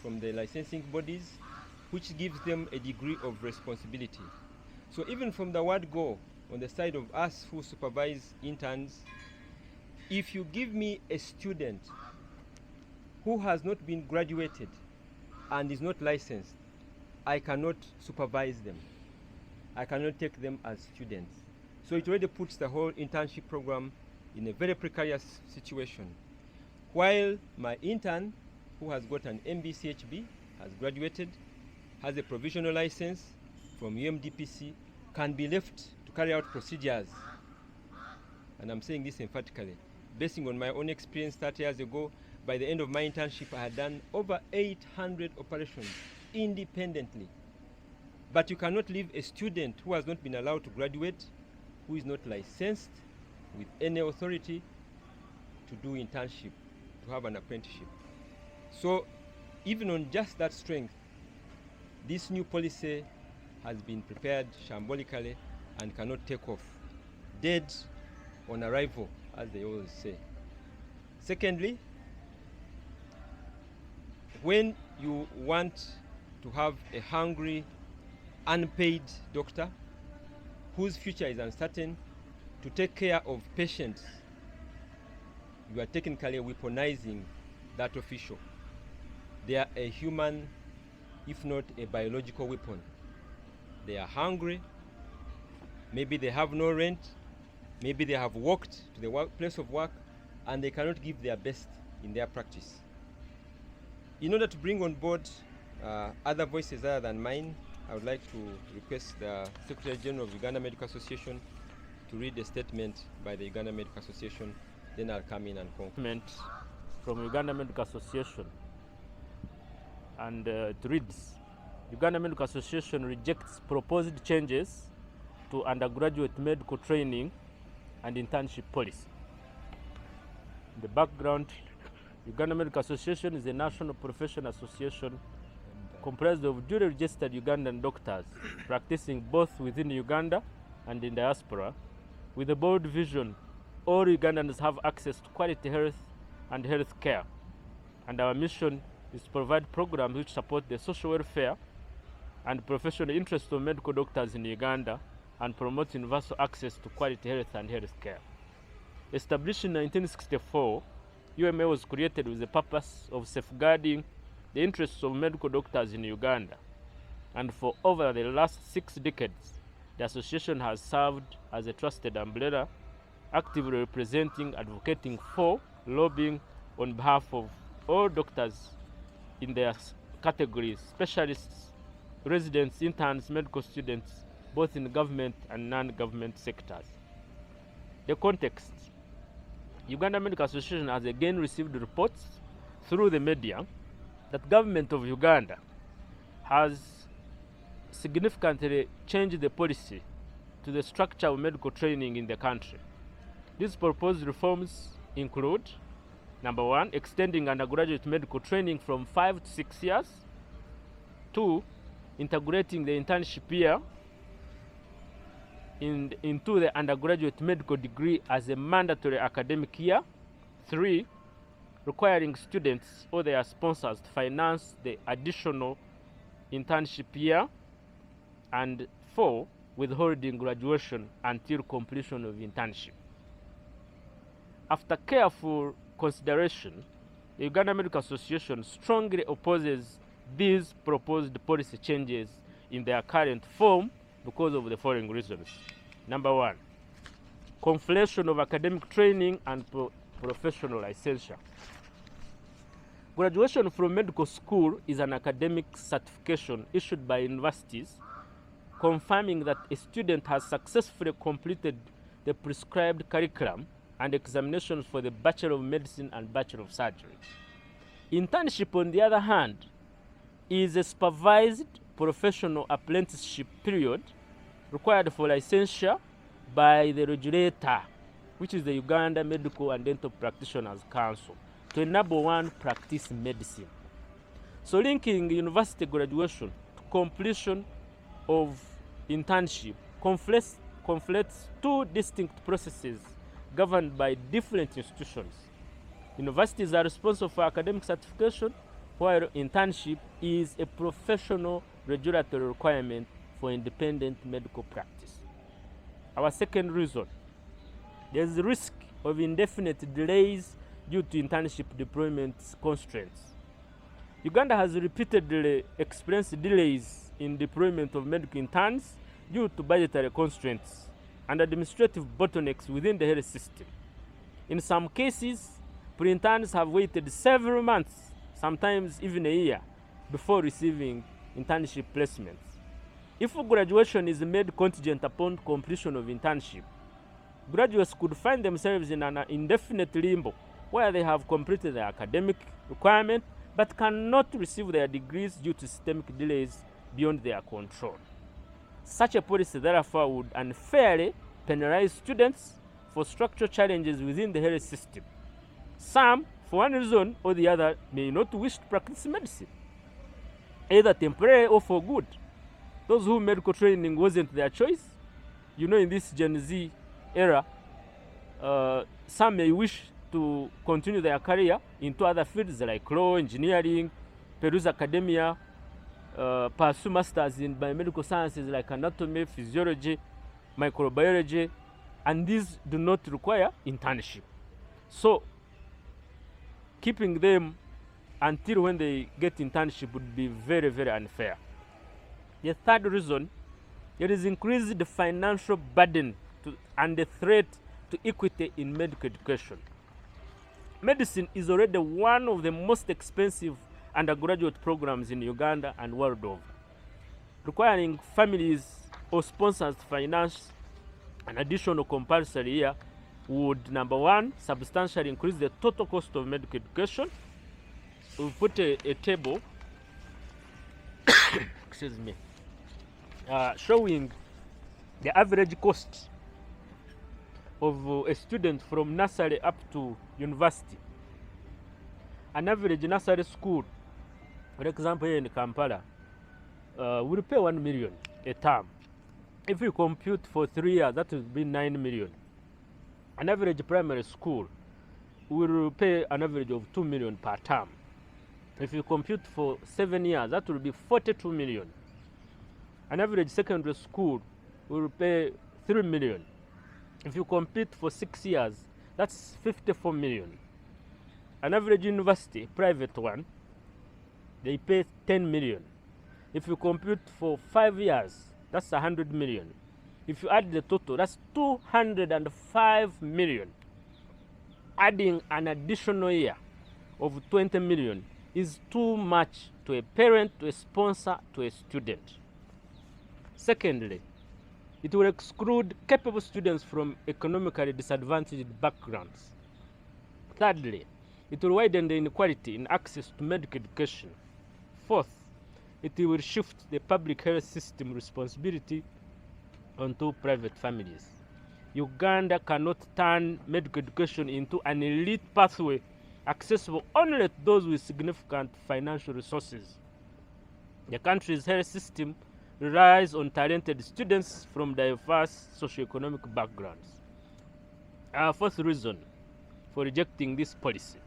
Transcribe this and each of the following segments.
from the licensing bodies, which gives them a degree of responsibility. So even from the word go, on the side of us who supervise interns, if you give me a student who has not been graduated and is not licensed, I cannot supervise them. I cannot take them as students. So it already puts the whole internship program in a very precarious situation. While my intern, who has got an MBCHB, has graduated, has a provisional license from UMDPC, can be left to carry out procedures. And I'm saying this emphatically. Basing on my own experience 30 years ago, by the end of my internship, I had done over 800 operations independently. But you cannot leave a student who has not been allowed to graduate, who is not licensed with any authority, to do internship, to have an apprenticeship. So even on just that strength, this new policy has been prepared shambolically and cannot take off. Dead on arrival, as they always say. Secondly, when you want to have a hungry, unpaid doctor whose future is uncertain to take care of patients, you are technically weaponizing that official. They are a human, if not a biological weapon. They are hungry, maybe they have no rent, maybe they have walked to the place of work, and they cannot give their best in their practice. In order to bring on board other voices other than mine, I would like to request the Secretary General of Uganda Medical Association to read a statement by the Uganda Medical Association, then I'll come in and conclude. From Uganda Medical Association, and it reads: Uganda Medical Association rejects proposed changes to undergraduate medical training and internship policy. The background: Uganda Medical Association is a national professional association comprised of duly registered Ugandan doctors practicing both within Uganda and in diaspora, with a bold vision: all Ugandans have access to quality health and health care. And our mission is to provide programs which support the social welfare and professional interests of medical doctors in Uganda and promote universal access to quality health and health care. Established in 1964, UMA was created with the purpose of safeguarding the interests of medical doctors in Uganda. And for over the last 6 decades, the association has served as a trusted umbrella, actively representing, advocating for, lobbying on behalf of all doctors in their categories: specialists, residents, interns, medical students, both in government and non-government sectors. The context: Uganda Medical Association has again received reports through the media that government of Uganda has significantly changed the policy to the structure of medical training in the country. These proposed reforms include: number 1, extending undergraduate medical training from 5 to 6 years. 2, integrating the internship year into the undergraduate medical degree as a mandatory academic year. 3, requiring students or their sponsors to finance the additional internship year. And 4, withholding graduation until completion of internship. After careful consideration, the Uganda Medical Association strongly opposes these proposed policy changes in their current form because of the following reasons. Number 1, conflation of academic training and professional licensure. Graduation from medical school is an academic certification issued by universities confirming that a student has successfully completed the prescribed curriculum and examinations for the Bachelor of Medicine and Bachelor of Surgery. Internship, on the other hand, is a supervised professional apprenticeship period required for licensure by the regulator, which is the Uganda Medical and Dental Practitioners Council, to enable one practice medicine. So linking university graduation to completion of internship conflates 2 distinct processes governed by different institutions. Universities are responsible for academic certification, while internship is a professional regulatory requirement for independent medical practice. Our second reason, there's the risk of indefinite delays due to internship deployment constraints. Uganda has repeatedly experienced delays in deployment of medical interns due to budgetary constraints and administrative bottlenecks within the health system. In some cases, pre-interns have waited several months, sometimes even a year, before receiving internship placements. If graduation is made contingent upon completion of internship, graduates could find themselves in an indefinite limbo where they have completed their academic requirement but cannot receive their degrees due to systemic delays beyond their control. Such a policy, therefore, would unfairly penalize students for structural challenges within the health system. Some, for one reason or the other, may not wish to practice medicine, either temporarily or for good. Those whose medical training wasn't their choice, in this Gen Z era, some may wish to continue their career into other fields like law, engineering, pursue academia, pursue masters in biomedical sciences like anatomy, physiology, microbiology, and these do not require internship. So, keeping them until when they get internship would be very, very unfair. The third reason, there is increased financial burden and the threat to equity in medical education. Medicine is already one of the most expensive undergraduate programs in Uganda and world over. Requiring families or sponsors to finance an additional compulsory year would, number one, substantially increase the total cost of medical education. We put a table excuse me, showing the average cost of a student from nursery up to university. An average nursery school, for example, here in Kampala, will pay 1 million a term. If you compute for 3 years, that will be 9 million. An average primary school will pay an average of 2 million per term. If you compute for 7 years, that will be 42 million. An average secondary school will pay 3 million. If you compute for 6 years, that's 54 million. An average university, private one, they pay 10 million. If you compute for 5 years, that's 100 million. If you add the total, that's 205 million. Adding an additional year of 20 million is too much to a parent, to a sponsor, to a student. Secondly, it will exclude capable students from economically disadvantaged backgrounds. Thirdly, it will widen the inequality in access to medical education. Fourth, it will shift the public health system responsibility onto private families. Uganda cannot turn medical education into an elite pathway accessible only to those with significant financial resources. The country's health system relies on talented students from diverse socioeconomic backgrounds. Our fourth reason for rejecting this policy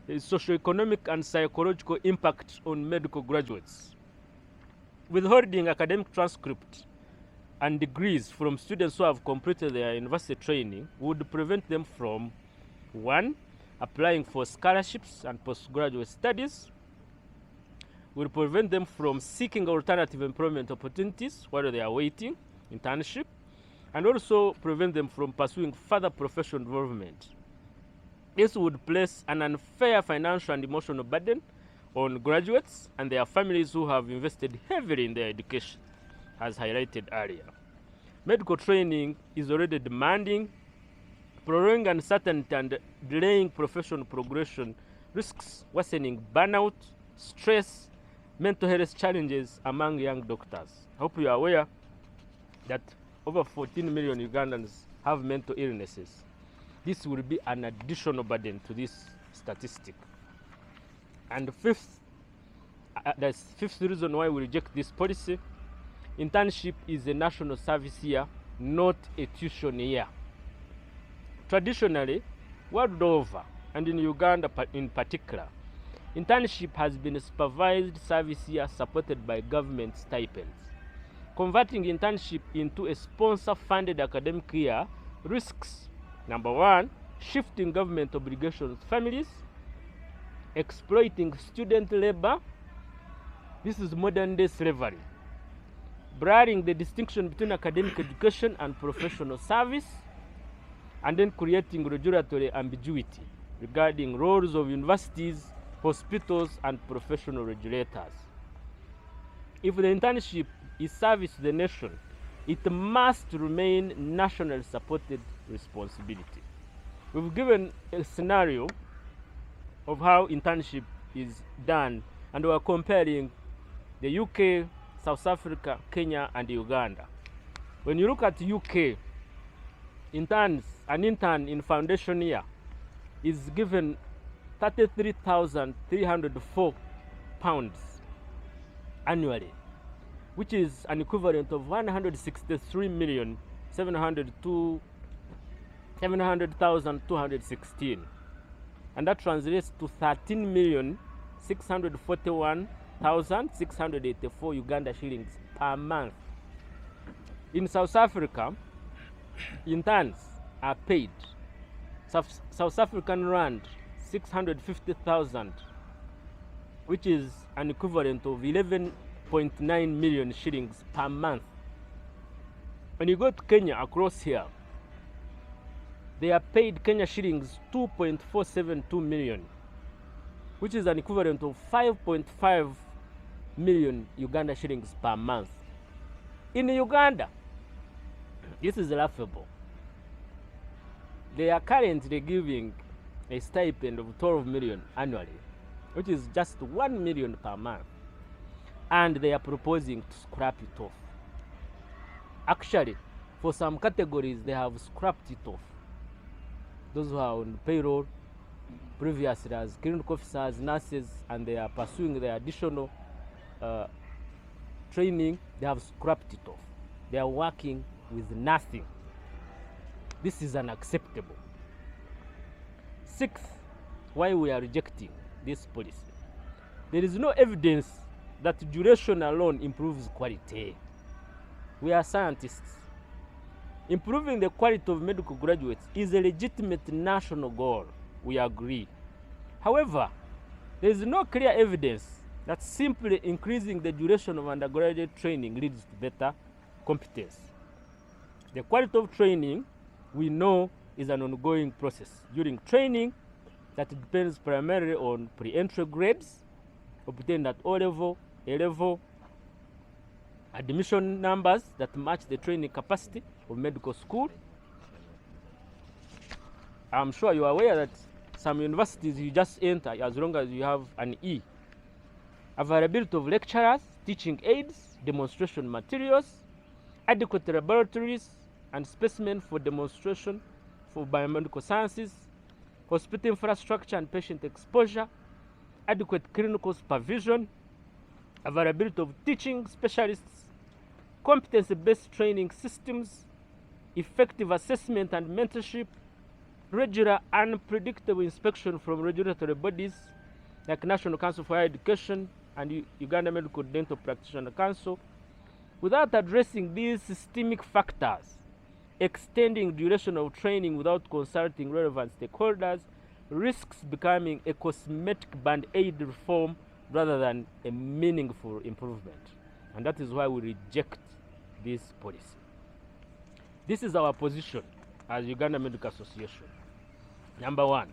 is socioeconomic and psychological impact on medical graduates. Withholding academic transcripts and degrees from students who have completed their university training would prevent them from 1. Applying for scholarships and postgraduate studies, will prevent them from seeking alternative employment opportunities while they are waiting internship, and also prevent them from pursuing further professional involvement. This would place an unfair financial and emotional burden on graduates and their families who have invested heavily in their education, as highlighted earlier. Medical training is already demanding. Prolonging uncertainty and delaying professional progression risks worsening burnout, stress, mental health challenges among young doctors. I hope you are aware that over 14 million Ugandans have mental illnesses. This will be an additional burden to this statistic. And fifth, that's fifth reason why we reject this policy. Internship is a national service year, not a tuition year. Traditionally, world over, and in Uganda in particular, Internship has been a supervised service year supported by government stipends. Converting internship into a sponsor-funded academic year risks, number one, shifting government obligations to families, exploiting student labor. This is modern-day slavery. Blurring the distinction between academic education and professional service, and then creating regulatory ambiguity regarding roles of universities, hospitals, and professional regulators. If the internship is service to the nation, it must remain nationally supported responsibility. We've given a scenario of how internship is done, and we're comparing the UK, South Africa, Kenya, and Uganda. When you look at UK, an intern in foundation year is given £33,304 annually, which is an equivalent of 163,700,216, and that translates to 13,641,684 Uganda shillings per month. In South Africa, interns are paid South African rand 650,000, which is an equivalent of 11.9 million shillings per month. When you go to Kenya, across here, they are paid Kenya shillings 2.472 million, which is an equivalent of 5.5 million Uganda shillings per month. In Uganda, this is laughable. They are currently giving a stipend of 12 million annually, which is just 1 million per month, and they are proposing to scrap it off. Actually, for some categories, they have scrapped it off. Those who are on payroll previously as clinical officers, nurses, and they are pursuing their additional training, they have scrapped it off. They are working with nothing. This is unacceptable. Sixth, why we are rejecting this policy. There is no evidence that duration alone improves quality. We are scientists. Improving the quality of medical graduates is a legitimate national goal. We agree. However, there is no clear evidence that simply increasing the duration of undergraduate training leads to better competence. The quality of training, we know, is an ongoing process. During training, that depends primarily on pre-entry grades obtained at O-level, A-level, admission numbers that match the training capacity of medical school. I'm sure you are aware that some universities you just enter as long as you have an E. Availability of lecturers, teaching aids, demonstration materials, adequate laboratories and specimens for demonstration for biomedical sciences, hospital infrastructure and patient exposure, adequate clinical supervision, availability of teaching specialists, competency-based training systems, effective assessment and mentorship, regular and predictable inspection from regulatory bodies like National Council for Higher Education and Uganda Medical Dental Practitioner Council. Without addressing these systemic factors, extending duration of training without consulting relevant stakeholders risks becoming a cosmetic band-aid reform rather than a meaningful improvement. And that is why we reject this policy. This is our position as Uganda Medical Association. Number one,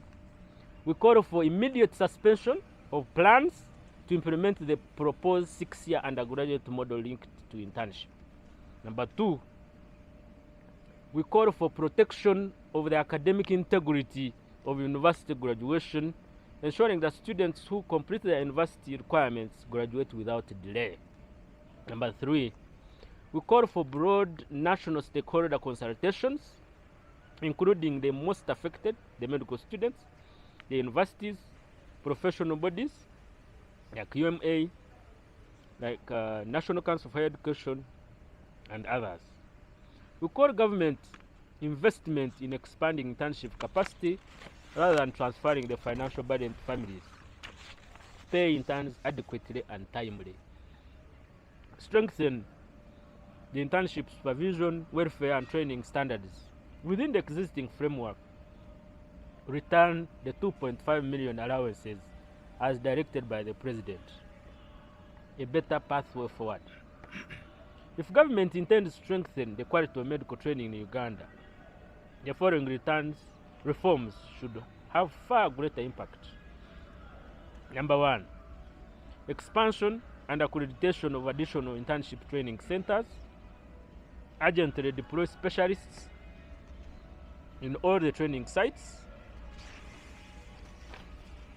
we call for immediate suspension of plans to implement the proposed 6-year undergraduate model linked to internship. Number two, we call for protection of the academic integrity of university graduation, ensuring that students who complete their university requirements graduate without delay. Number three, we call for broad national stakeholder consultations, including the most affected, the medical students, the universities, professional bodies, like UMA, like National Council for Higher Education, and others. We call government investment in expanding internship capacity rather than transferring the financial burden to families. pay interns adequately and timely. Strengthen the internship supervision, welfare, and training standards within the existing framework. Return the 2.5 million allowances as directed by the President. A better pathway forward. If government intends to strengthen the quality of medical training in Uganda, the following reforms should have far greater impact. Number one, expansion and accreditation of additional internship training centers. Urgently deploy specialists in all the training sites.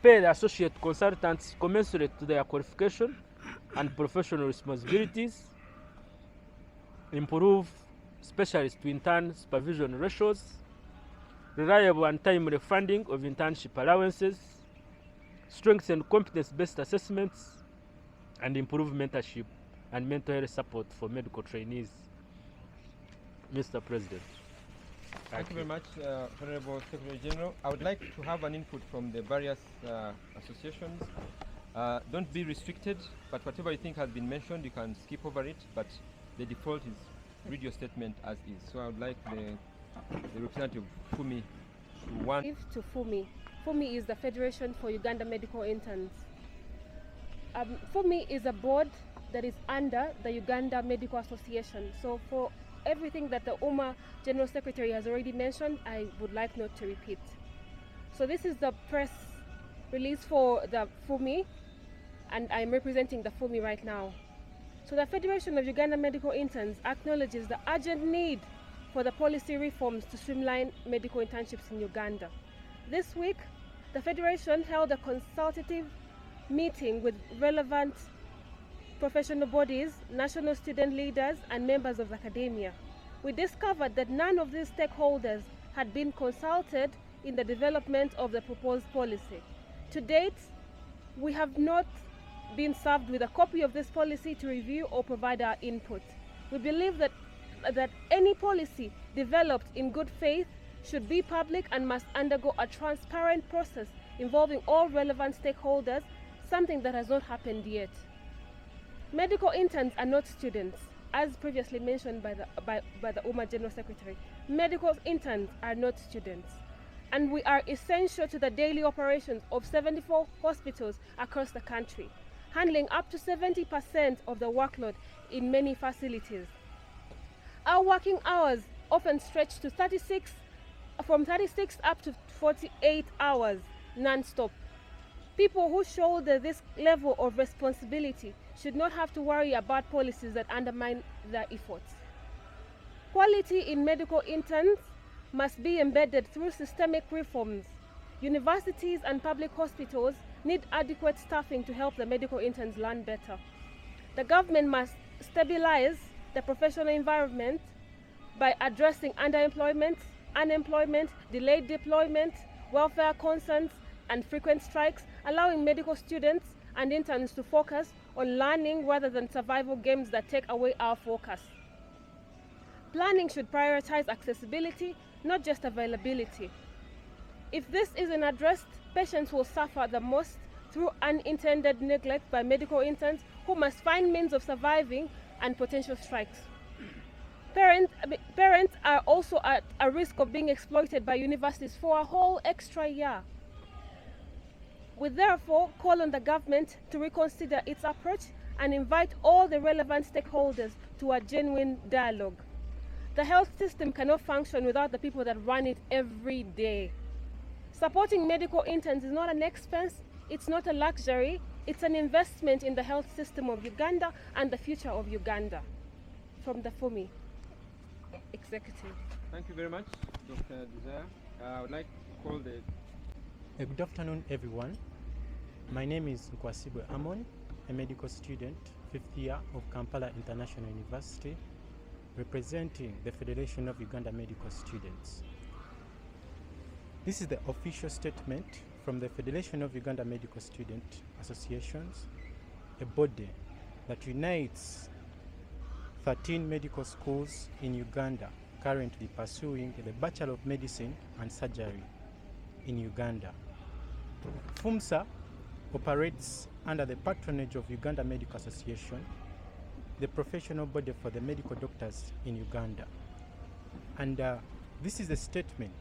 Pay the associate consultants commensurate to their qualification and professional responsibilities. Improve specialist to intern supervision ratios. Reliable and timely funding of internship allowances. Strengthen competence-based assessments. And improve mentorship and mental health support for medical trainees. Mr. President. Thank you very much, Honorable Secretary General. I would like to have an input from the various associations. Don't be restricted, but whatever you think has been mentioned, you can skip over it, but the default is read your statement as is. So I would like the representative, Fumi, to Fumi. Fumi is the Federation for Uganda Medical Interns. Fumi is a board that is under the Uganda Medical Association. So for everything that the UMA General Secretary has already mentioned, I would like not to repeat. So this is the press release for the Fumi, and I'm representing the Fumi right now. So the Federation of Uganda Medical Interns acknowledges the urgent need for the policy reforms to streamline medical internships in Uganda. This week, the Federation held a consultative meeting with relevant professional bodies, national student leaders, and members of academia. We discovered that none of these stakeholders had been consulted in the development of the proposed policy. To date, we have not been served with a copy of this policy to review or provide our input. We believe that any policy developed in good faith should be public and must undergo a transparent process involving all relevant stakeholders, something that has not happened yet. Medical interns are not students, as previously mentioned by the UMA General Secretary. Medical interns are not students, and we are essential to the daily operations of 74 hospitals across the country, handling up to 70% of the workload in many facilities. Our working hours often stretch to from 36 up to 48 hours non-stop. People who shoulder this level of responsibility should not have to worry about policies that undermine their efforts. Quality in medical interns must be embedded through systemic reforms. Universities and public hospitals need adequate staffing to help the medical interns learn better. The government must stabilize the professional environment by addressing underemployment, unemployment, delayed deployment, welfare concerns, and frequent strikes, allowing medical students and interns to focus on learning rather than survival games that take away our focus. Planning should prioritize accessibility, not just availability. If this isn't addressed, patients will suffer the most through unintended neglect by medical interns who must find means of surviving and potential strikes. Parents are also at a risk of being exploited by universities for a whole extra year. We therefore call on the government to reconsider its approach and invite all the relevant stakeholders to a genuine dialogue. The health system cannot function without the people that run it every day. Supporting medical interns is not an expense, it's not a luxury, it's an investment in the health system of Uganda and the future of Uganda. From the FUMI Executive. Thank you very much, Dr. Desire. I would like to call the... Good afternoon, everyone. My name is Nkwasibwe Amon, a medical student, 5th year of Kampala International University, representing the Federation of Uganda Medical Students. This is the official statement from the Federation of Uganda Medical Student Associations, a body that unites 13 medical schools in Uganda currently pursuing the Bachelor of Medicine and Surgery in Uganda. FUMSA operates under the patronage of Uganda Medical Association, the professional body for the medical doctors in Uganda. And this is a statement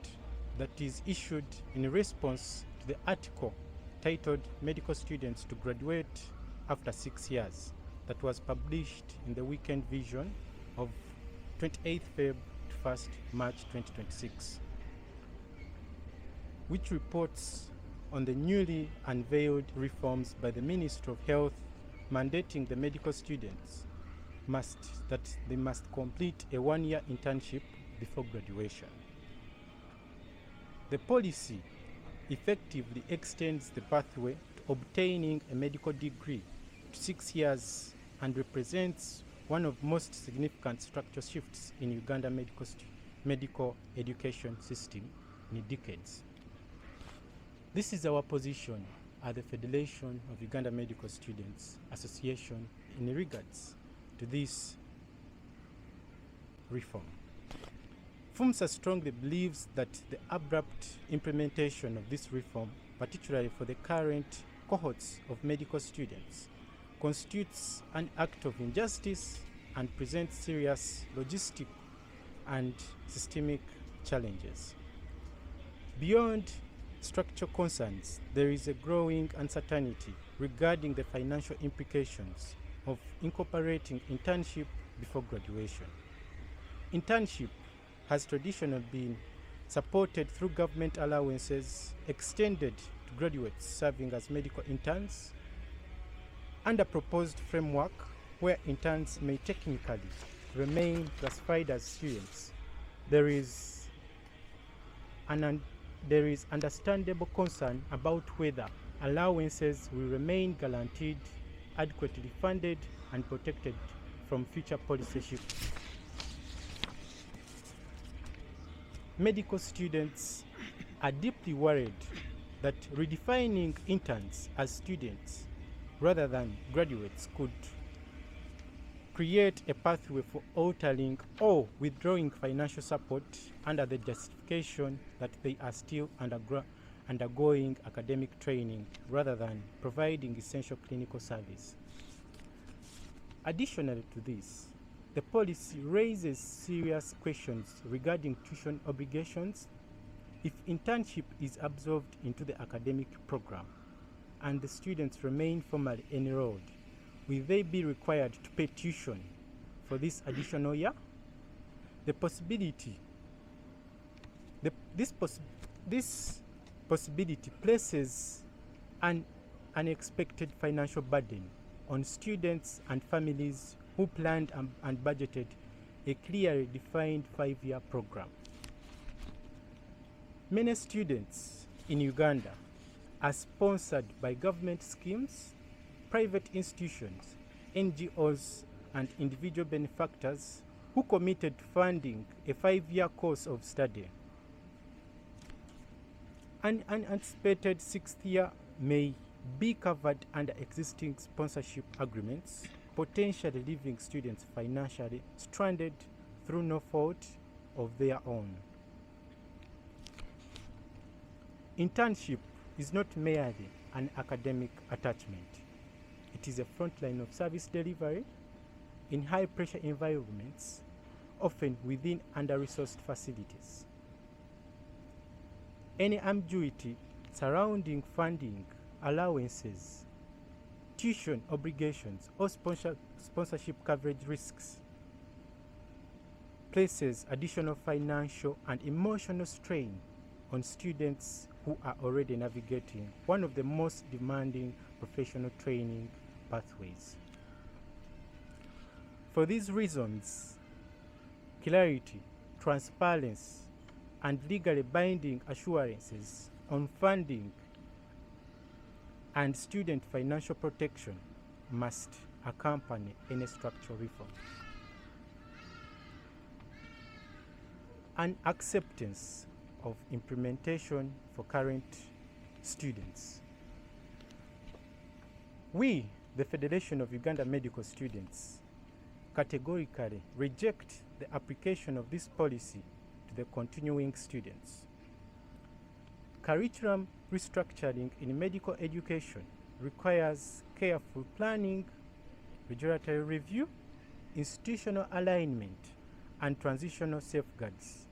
that is issued in response to the article titled Medical Students to Graduate After 6 Years that was published in the Weekend Vision of 28th Feb to 1st March 2026, which reports on the newly unveiled reforms by the Ministry of Health mandating the medical students that they must complete a 1-year internship before graduation. The policy effectively extends the pathway to obtaining a medical degree to 6 years and represents one of the most significant structural shifts in Uganda medical education system in decades. This is our position at the Federation of Uganda Medical Students Association in regards to this reform. FUMSA strongly believes that the abrupt implementation of this reform, particularly for the current cohorts of medical students, constitutes an act of injustice and presents serious logistic and systemic challenges. Beyond structural concerns, there is a growing uncertainty regarding the financial implications of incorporating internship before graduation. Internship has traditionally been supported through government allowances extended to graduates serving as medical interns. Under proposed framework where interns may technically remain classified as students, there is understandable concern about whether allowances will remain guaranteed, adequately funded, and protected from future policy shifts. Medical students are deeply worried that redefining interns as students rather than graduates could create a pathway for altering or withdrawing financial support under the justification that they are still undergoing academic training rather than providing essential clinical service. Additionally to this, the policy raises serious questions regarding tuition obligations. If internship is absorbed into the academic program and the students remain formally enrolled, will they be required to pay tuition for this additional year? This possibility places an unexpected financial burden on students and families who planned and budgeted a clearly defined 5-year program. Many students in Uganda are sponsored by government schemes, private institutions, NGOs, and individual benefactors who committed to funding a 5-year course of study. An unanticipated 6th year may be covered under existing sponsorship agreements, potentially leaving students financially stranded through no fault of their own. Internship is not merely an academic attachment. It is a front line of service delivery in high-pressure environments, often within under-resourced facilities. Any ambiguity surrounding funding, allowances, tuition obligations, or sponsorship coverage risks places additional financial and emotional strain on students who are already navigating one of the most demanding professional training pathways. For these reasons, clarity, transparency, and legally binding assurances on funding and student financial protection must accompany any structural reform. An acceptance of implementation for current students. We, the Federation of Uganda Medical Students, categorically reject the application of this policy to the continuing students. Curriculum restructuring in medical education requires careful planning, regulatory review, institutional alignment, and transitional safeguards.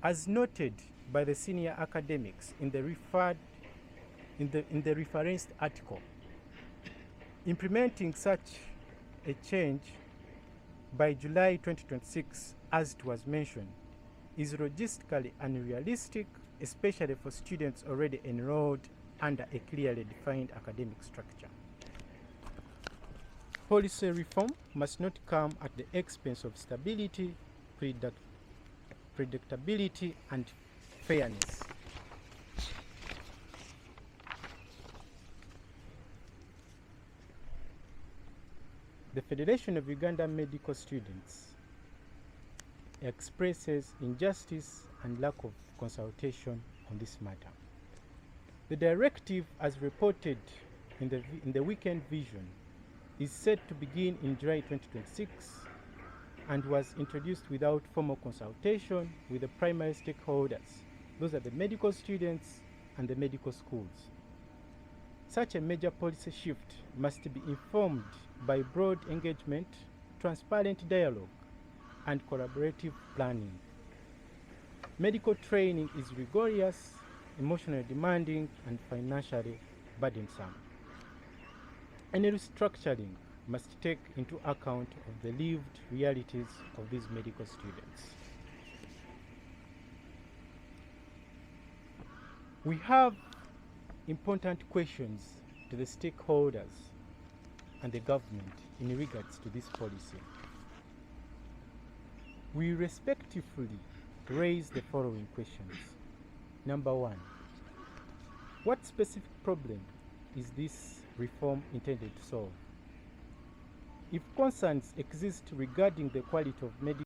As noted by the senior academics in the referenced article, implementing such a change by July 2026, as it was mentioned, is logistically unrealistic, especially for students already enrolled under a clearly defined academic structure. Policy reform must not come at the expense of stability, predictability, and fairness. The Federation of Ugandan Medical Students expresses injustice and lack of consultation on this matter. The directive, as reported in the weekend vision, is set to begin in July 2026 and was introduced without formal consultation with the primary stakeholders. Those are the medical students and the medical schools. Such a major policy shift must be informed by broad engagement, transparent dialogue, and collaborative planning. Medical training is rigorous, emotionally demanding, and financially burdensome. Any restructuring must take into account of the lived realities of these medical students. We have important questions to the stakeholders and the government in regards to this policy. We respectively raise the following questions. Number one, what specific problem is this reform intended to solve? If concerns exist regarding the quality of medical